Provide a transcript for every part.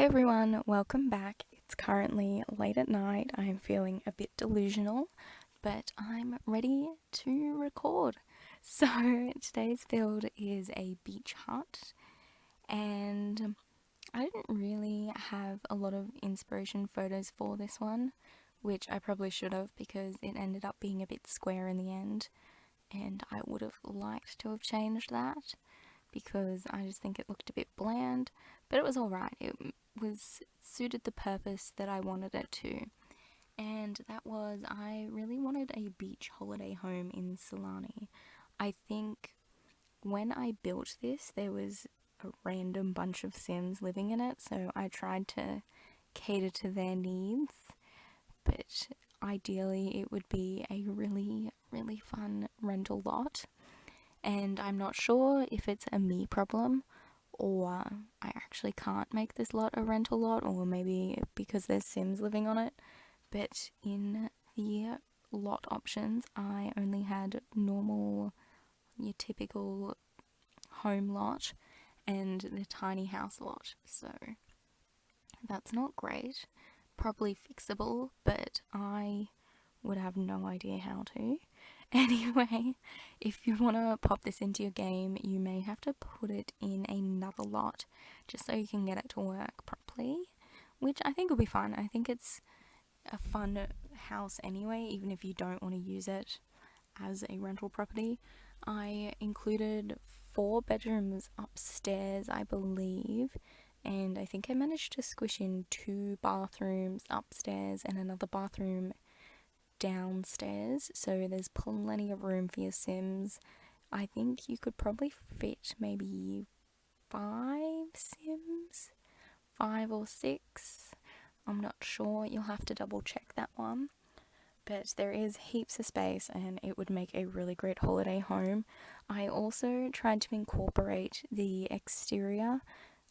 Hey everyone, welcome back. It's currently late at night. I'm feeling a bit delusional, but I'm ready to record. So, today's build is a beach hut, and I didn't really have a lot of inspiration photos for this one, which I probably should have because it ended up being a bit square in the end, and I would have liked to have changed that because I just think it looked a bit bland, but it was alright. It was suited the purpose that I wanted it to, and that was I really wanted a beach holiday home in SULANI. I think when I built this, there was a random bunch of Sims living in it, so I tried to cater to their needs, but ideally it would be a really fun rental lot. And I'm not sure if it's a me problem or I actually can't make this lot a rental lot, or maybe because there's Sims living on it. But in the lot options, I only had normal, your typical home lot and the tiny house lot. So that's not great. Probably fixable, but I would have no idea how to. Anyway, if you want to pop this into your game, you may have to put it in another lot just so you can get it to work properly, which I think will be fun. I think it's a fun house anyway, even if you don't want to use it as a rental property. I included 4 bedrooms upstairs, I believe, and I think I managed to squish in 2 bathrooms upstairs and another bathroom downstairs, so there's plenty of room for your Sims. I think you could probably fit maybe 5 Sims, 5 or 6. I'm not sure, you'll have to double check that one. But there is heaps of space and it would make a really great holiday home. I also tried to incorporate the exterior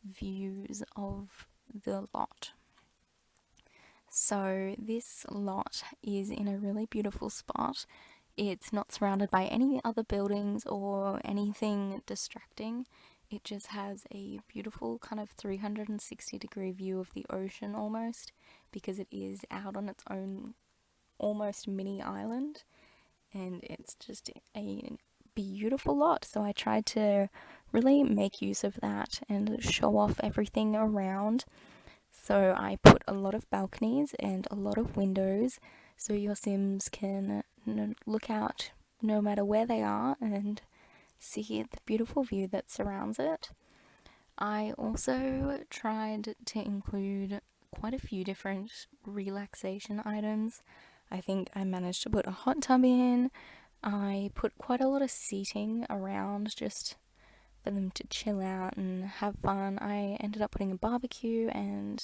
views of the lot. So this lot is in a really beautiful spot. It's not surrounded by any other buildings or anything distracting. It just has a beautiful kind of 360-degree view of the ocean almost, because it is out on its own almost mini island, and it's just a beautiful lot. So I tried to really make use of that and show off everything around. So I put a lot of balconies and a lot of windows so your Sims can look out no matter where they are and see the beautiful view that surrounds it. I also tried to include quite a few different relaxation items. I think I managed to put a hot tub in. I put quite a lot of seating around just for them to chill out and have fun. I ended up putting a barbecue and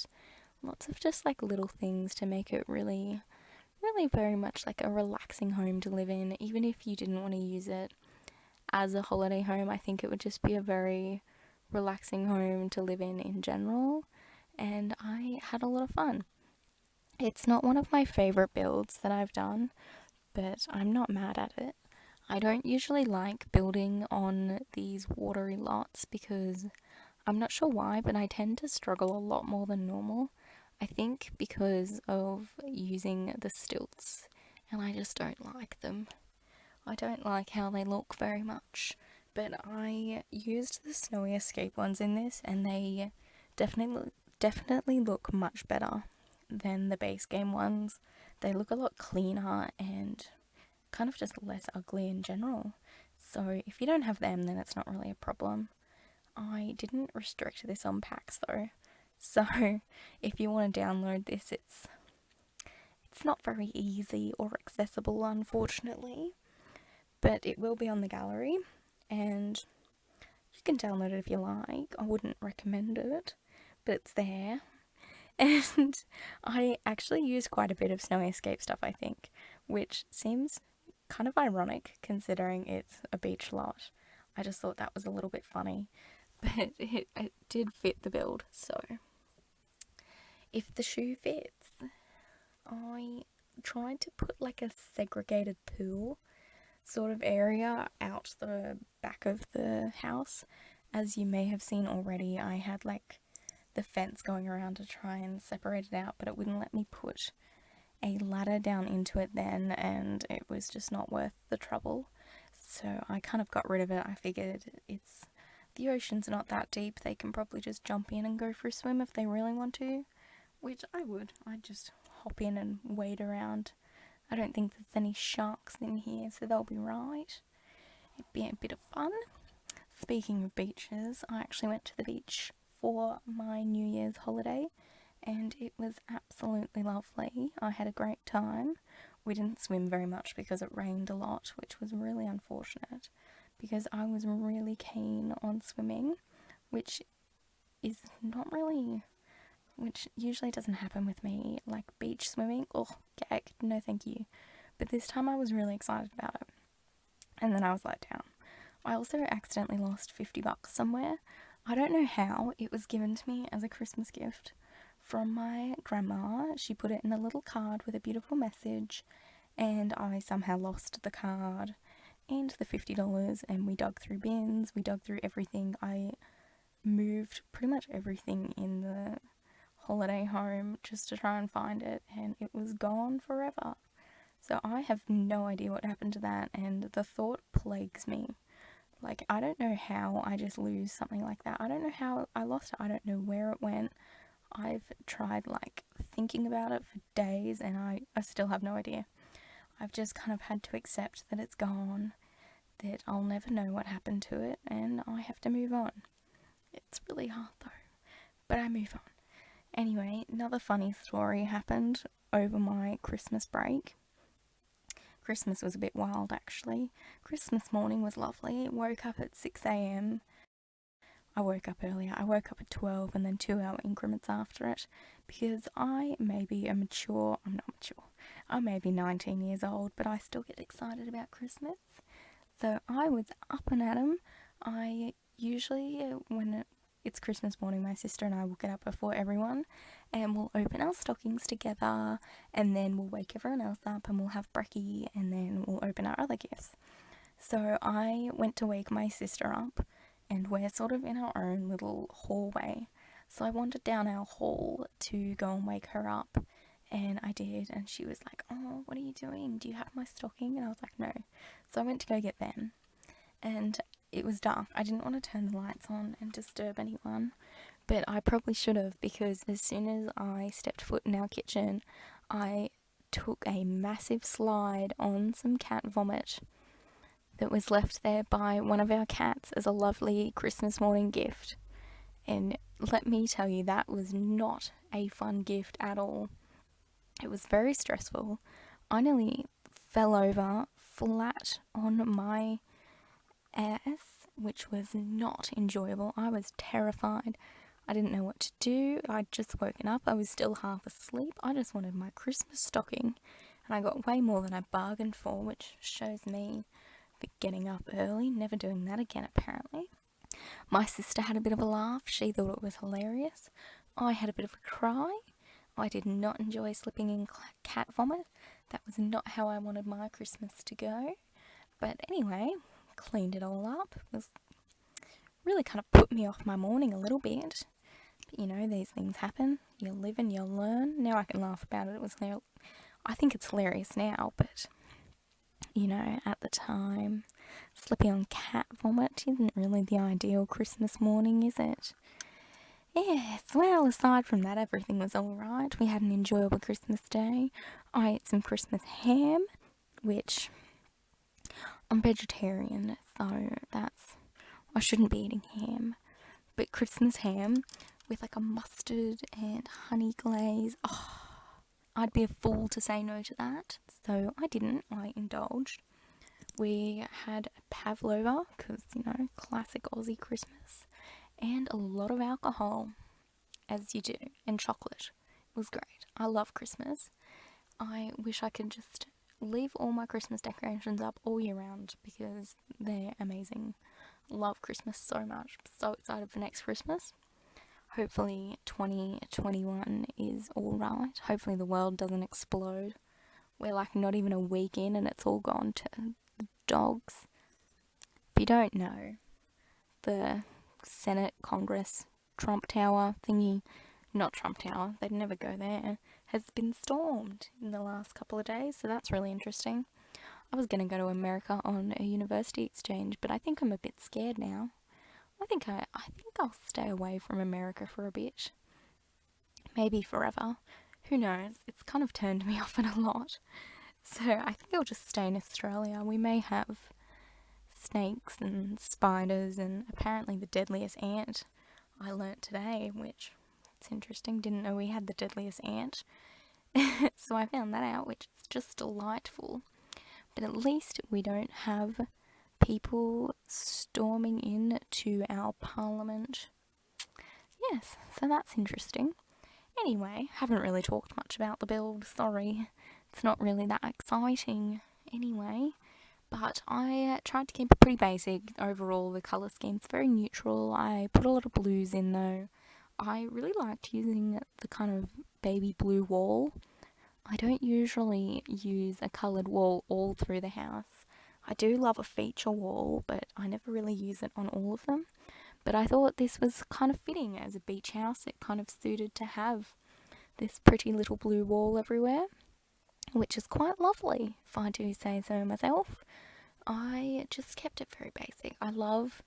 lots of just like little things to make it really very much like a relaxing home to live in. Even if you didn't want to use it as a holiday home, I think it would just be a very relaxing home to live in general, and I had a lot of fun. It's not one of my favorite builds that I've done, but I'm not mad at it. I don't usually like building on these watery lots because I'm not sure why, but I tend to struggle a lot more than normal. I think because of using the stilts, and I just don't like them. I don't like how they look very much, but I used the Snowy Escape ones in this, and they definitely look much better than the base game ones. They look a lot cleaner and kind of just less ugly in general. So if you don't have them, then it's not really a problem. I didn't restrict this on packs though, so if you want to download this, it's not very easy or accessible, unfortunately, but it will be on the gallery and you can download it if you like. I wouldn't recommend it, but it's there. And I actually used quite a bit of Snowy Escape stuff, I think, which seems kind of ironic considering it's a beach lot. I just thought that was a little bit funny, but it did fit the build. So if the shoe fits, I tried to put like a segregated pool sort of area out the back of the house. As you may have seen already, I had like the fence going around to try and separate it out, but it wouldn't let me put a ladder down into it then, and it was just not worth the trouble. So I kind of got rid of it. I figured the ocean's not that deep. They can probably just jump in and go for a swim if they really want to, which I would. I'd just hop in and wade around. I don't think there's any sharks in here, so they'll be right. It'd be a bit of fun. Speaking of beaches, I actually went to the beach for my New Year's holiday, and it was absolutely lovely. I had a great time. We didn't swim very much because it rained a lot, which was really unfortunate, because I was really keen on swimming, which usually doesn't happen with me, like beach swimming. Oh, gag, no thank you. But this time I was really excited about it, and then I was let down. I also accidentally lost $50 somewhere. I don't know how. It was given to me as a Christmas gift from my grandma. She put it in a little card with a beautiful message, and I somehow lost the card and the $50, and we dug through bins, we dug through everything. I moved pretty much everything in the holiday home just to try and find it, and it was gone forever. So I have no idea what happened to that, and the thought plagues me. Like, I don't know how I just lose something like that. I don't know how I lost it. I don't know where it went. I've tried, like, thinking about it for days, and I still have no idea. I've just kind of had to accept that it's gone, that I'll never know what happened to it, and I have to move on. It's really hard, though, but I move on. Anyway, another funny story happened over my Christmas break. Christmas was a bit wild, actually. Christmas morning was lovely. Woke up at 6 a.m. I woke up earlier. I woke up at 12 and then 2-hour increments after it, because I may be I'm not mature. I may be 19 years old, but I still get excited about Christmas. So I was up and at 'em. I usually, when it's Christmas morning, my sister and I will get up before everyone, and we'll open our stockings together, and then we'll wake everyone else up, and we'll have brekkie, and then we'll open our other gifts. So I went to wake my sister up, and we're sort of in our own little hallway. So I wandered down our hall to go and wake her up, and I did, and she was like, "Oh, what are you doing? Do you have my stocking?" And I was like, "No." So I went to go get them, and it was dark. I didn't want to turn the lights on and disturb anyone, but I probably should have, because as soon as I stepped foot in our kitchen, I took a massive slide on some cat vomit that was left there by one of our cats as a lovely Christmas morning gift. And let me tell you, that was not a fun gift at all. It was very stressful. I nearly fell over flat on my ass, which was not enjoyable. I was terrified. I didn't know what to do. I'd just woken up. I was still half asleep. I just wanted my Christmas stocking, and I got way more than I bargained for, which shows me for getting up early. Never doing that again, apparently. My sister had a bit of a laugh. She thought it was hilarious. I had a bit of a cry. I did not enjoy slipping in cat vomit. That was not how I wanted my Christmas to go. But anyway, cleaned it all up. It was really kind of put me off my morning a little bit. But you know, these things happen. You live and you learn. Now I can laugh about it. I think it's hilarious now, but you know, at the time, slipping on cat vomit isn't really the ideal Christmas morning, is it? Yes, well, aside from that, everything was alright. We had an enjoyable Christmas day. I ate some Christmas ham, which I'm vegetarian, so I shouldn't be eating ham. But Christmas ham with like a mustard and honey glaze, oh, I'd be a fool to say no to that. So I didn't, I indulged. We had pavlova, because, you know, classic Aussie Christmas, and a lot of alcohol, as you do, and chocolate. It was great. I love Christmas. I wish I could just leave all my Christmas decorations up all year round, because they're amazing. Love Christmas so much. So excited for next Christmas. Hopefully 2021 is alright. Hopefully the world doesn't explode. We're like not even a week in and it's all gone to the dogs. If you don't know, the Senate, Congress, Trump Tower thingy, not Trump Tower, they'd never go there, has been stormed in the last couple of days, so that's really interesting. I was going to go to America on a university exchange, but I think I'm a bit scared now. I think I'll stay away from America for a bit. Maybe forever. Who knows? It's kind of turned me off in a lot. So I think I'll just stay in Australia. We may have snakes and spiders and apparently the deadliest ant I learnt today, which it's interesting. Didn't know we had the deadliest ant. So I found that out, which is just delightful. But at least we don't have people storming in to our parliament. Yes, so that's interesting. Anyway, haven't really talked much about the build, sorry. It's not really that exciting anyway. But I tried to keep it pretty basic. Overall, the colour scheme's very neutral. I put a lot of blues in though. I really liked using the kind of baby blue wall. I don't usually use a coloured wall all through the house. I do love a feature wall, but I never really use it on all of them. But I thought this was kind of fitting as a beach house. It kind of suited to have this pretty little blue wall everywhere, which is quite lovely, if I do say so myself. I just kept it very basic. I love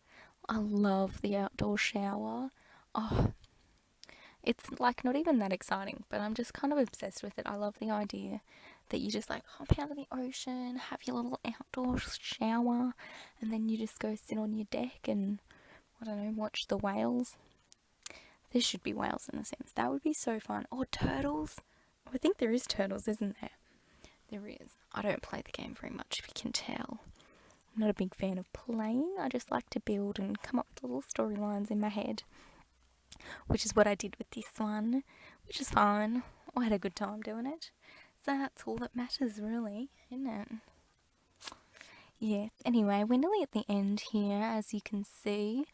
the outdoor shower. Oh, it's like not even that exciting, but I'm just kind of obsessed with it. I love the idea that you just like hop out of the ocean, have your little outdoor shower, and then you just go sit on your deck and, I don't know, watch the whales. There should be whales in The Sims. That would be so fun. Or turtles. I think there is turtles, isn't there? There is. I don't play the game very much, if you can tell. I'm not a big fan of playing. I just like to build and come up with little storylines in my head, which is what I did with this one, which is fine. I had a good time doing it. So that's all that matters, really, isn't it? Yes, anyway, we're nearly at the end here, as you can see.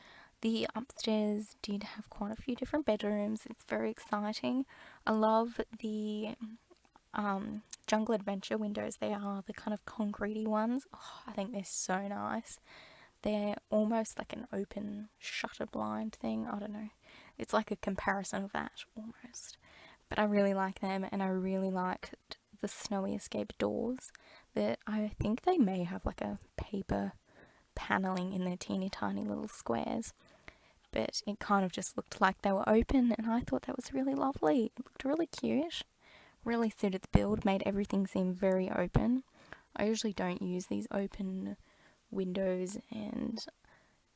The upstairs did have quite a few different bedrooms. It's very exciting. I love the Jungle Adventure windows. They are the kind of concretey ones. Oh, I think they're so nice. They're almost like an open shutter blind thing. I don't know. It's like a comparison of that, almost. But I really like them, and I really liked the Snowy Escape doors. That I think they may have like a paper paneling in their teeny tiny little squares. But it kind of just looked like they were open, and I thought that was really lovely. It looked really cute. Really suited the build, made everything seem very open. I usually don't use these open windows and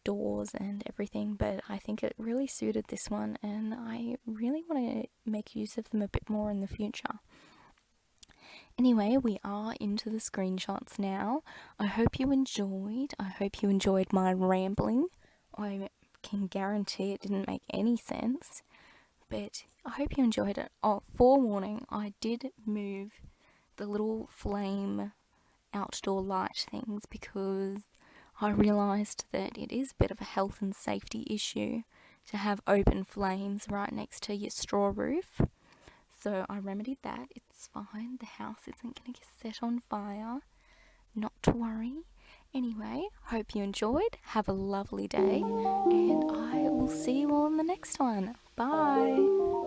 doors and everything, but I think it really suited this one, and I really want to make use of them a bit more in the future. Anyway, we are into the screenshots now. I hope you enjoyed. I hope you enjoyed my rambling. I can guarantee it didn't make any sense, but I hope you enjoyed it. Oh, forewarning, I did move the little flame outdoor light things because I realised that it is a bit of a health and safety issue to have open flames right next to your straw roof. So I remedied that. It's fine. The house isn't going to get set on fire. Not to worry. Anyway, hope you enjoyed. Have a lovely day, and I will see you all in the next one. Bye.